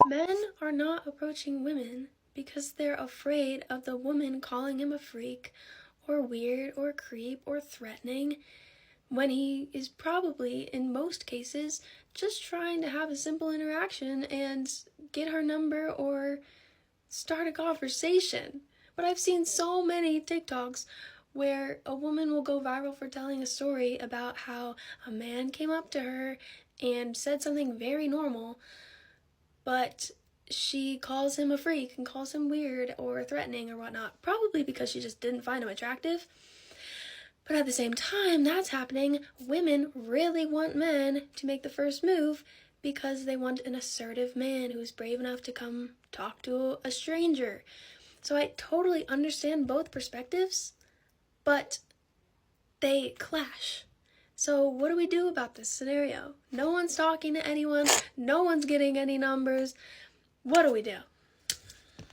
Men are not approaching women because they're afraid of the woman calling him a freak or weird or creep or threatening, when he is probably, in most cases, just trying to have a simple interaction and get her number or start a conversation. But I've seen so many TikToks where a woman will go viral for telling a story about how a man came up to her and said something very normal, but she calls him a freak and calls him weird or threatening or whatnot, probably because she just didn't find him attractive. But at the same time that's happening, women really want men to make the first move because they want an assertive man who's brave enough to come talk to a stranger. So I totally understand both perspectives, but they clash. So what do we do about this scenario? No one's talking to anyone, no one's getting any numbers. What do we do?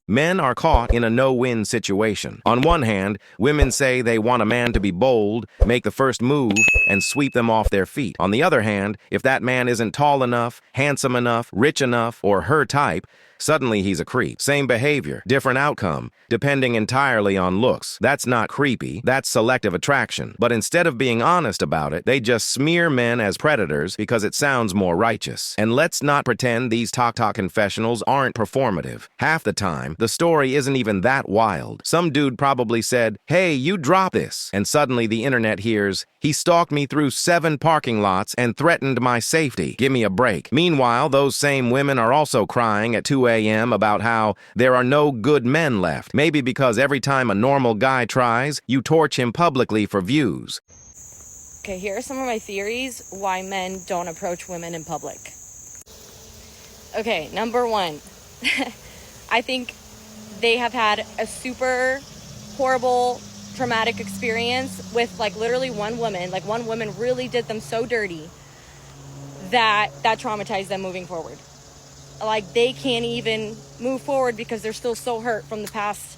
Men are caught in a no-win situation. On one hand, women say they want a man to be bold, make the first move, and sweep them off their feet. On the other hand, if that man isn't tall enough, handsome enough, rich enough, or her type, suddenly he's a creep. Same behavior, different outcome, depending entirely on looks. That's not creepy, that's selective attraction. But instead of being honest about it, they just smear men as predators because it sounds more righteous. And let's not pretend these TikTok confessionals aren't performative. Half the time, the story isn't even that wild. Some dude probably said, "Hey, you drop this," and suddenly the internet hears, "He stalked me through 7 parking lots and threatened my safety. Give me a break." Meanwhile, those same women are also crying at 2 a.m. about how there are no good men left. Maybe because every time a normal guy tries, you torch him publicly for views. Okay, here are some of my theories why men don't approach women in public. Okay, number 1. I think they have had a super horrible traumatic experience with literally one woman. One woman really did them so dirty that traumatized them moving forward. They can't even move forward because they're still so hurt from the past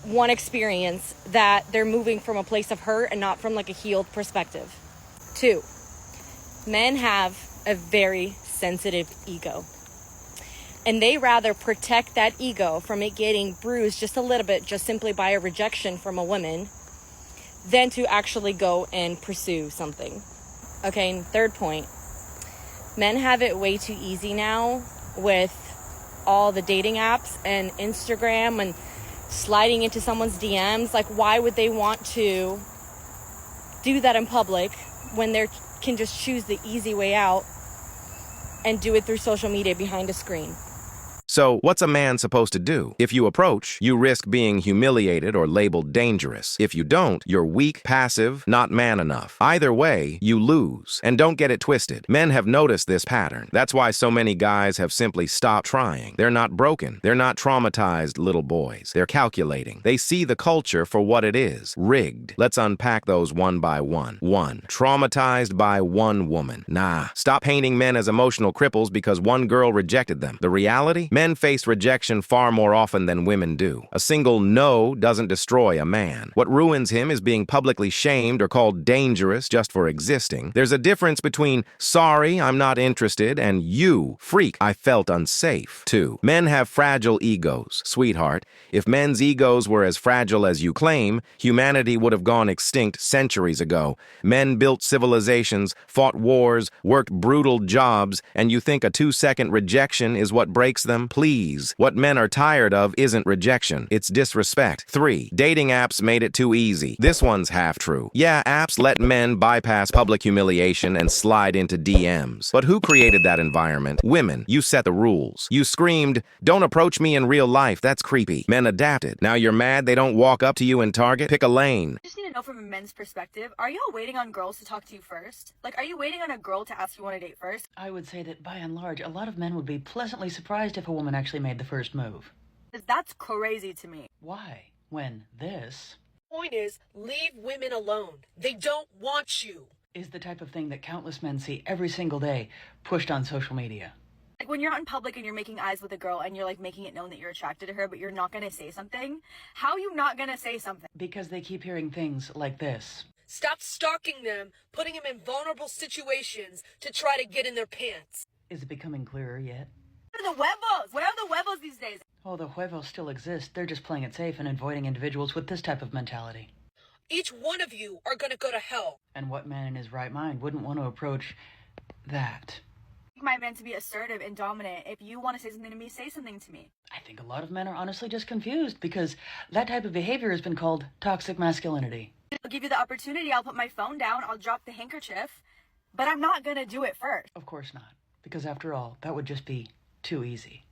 one experience that they're moving from a place of hurt and not from a healed perspective. 2, men have a very sensitive ego. And they rather protect that ego from it getting bruised just a little bit, just simply by a rejection from a woman, than to actually go and pursue something. Okay, and 3rd point. Men have it way too easy now with all the dating apps and Instagram and sliding into someone's DMs. Why would they want to do that in public when they can just choose the easy way out and do it through social media behind a screen? So, what's a man supposed to do? If you approach, you risk being humiliated or labeled dangerous. If you don't, you're weak, passive, not man enough. Either way, you lose. And don't get it twisted. Men have noticed this pattern. That's why so many guys have simply stopped trying. They're not broken. They're not traumatized little boys. They're calculating. They see the culture for what it is. Rigged. Let's unpack those one by one. 1. Traumatized by one woman. Nah. Stop painting men as emotional cripples because one girl rejected them. The reality? Men face rejection far more often than women do. A single no doesn't destroy a man. What ruins him is being publicly shamed or called dangerous just for existing. There's a difference between "sorry, I'm not interested" and "you, freak, I felt unsafe." 2. Men have fragile egos. Sweetheart, if men's egos were as fragile as you claim, humanity would have gone extinct centuries ago. Men built civilizations, fought wars, worked brutal jobs, and you think a 2-second rejection is what breaks them? Please. What men are tired of isn't rejection, it's disrespect. 3. Dating apps made it too easy. This one's half true. Yeah, apps let men bypass public humiliation and slide into DMs. But who created that environment? Women. You set the rules. You screamed, "Don't approach me in real life, that's creepy." Men adapted. Now you're mad they don't walk up to you in Target? Pick a lane. I just need to know from a men's perspective, are y'all waiting on girls to talk to you first? Are you waiting on a girl to ask you on a date first? I would say that by and large, a lot of men would be pleasantly surprised if a woman actually made the first move. That's crazy to me. Why? When this Point is, leave women alone. They don't want you. is the type of thing that countless men see every single day pushed on social media. When you're out in public and you're making eyes with a girl and you're making it known that you're attracted to her, but you're not going to say something, how are you not going to say something? Because they keep hearing things like this. Stop stalking them, putting them in vulnerable situations to try to get in their pants. Is it becoming clearer yet? Where are the huevos? Where are the huevos these days? Oh, the huevos still exist. They're just playing it safe and avoiding individuals with this type of mentality. Each one of you are gonna go to hell. And what man in his right mind wouldn't want to approach that? My man to be assertive and dominant. If you want to say something to me, say something to me. I think a lot of men are honestly just confused because that type of behavior has been called toxic masculinity. I'll give you the opportunity. I'll put my phone down. I'll drop the handkerchief. But I'm not gonna do it first. Of course not, because after all, that would just be too easy.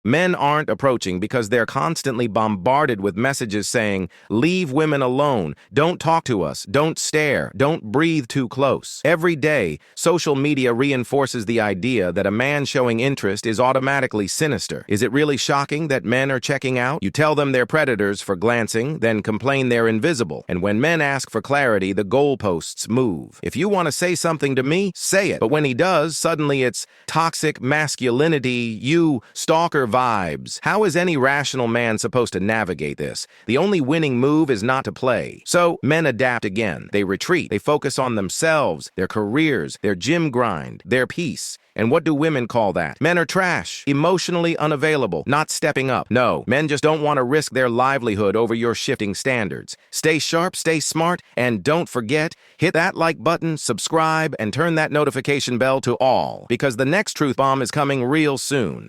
Men aren't approaching because they're constantly bombarded with messages saying, leave women alone, don't talk to us, don't stare, don't breathe too close. Every day, social media reinforces the idea that a man showing interest is automatically sinister. Is it really shocking that men are checking out? You tell them they're predators for glancing, then complain they're invisible. And when men ask for clarity, the goalposts move. If you want to say something to me, say it. But when he does, suddenly it's toxic masculinity, you stalker vibes. How is any rational man supposed to navigate this? The only winning move is not to play. So men adapt again. They retreat. They focus on themselves, their careers, their gym grind, their peace. And what do women call that? Men are trash, emotionally unavailable, not stepping up. No, men just don't want to risk their livelihood over your shifting standards. Stay sharp, stay smart, and don't forget, hit that like button, subscribe, and turn that notification bell to all, because the next truth bomb is coming real soon.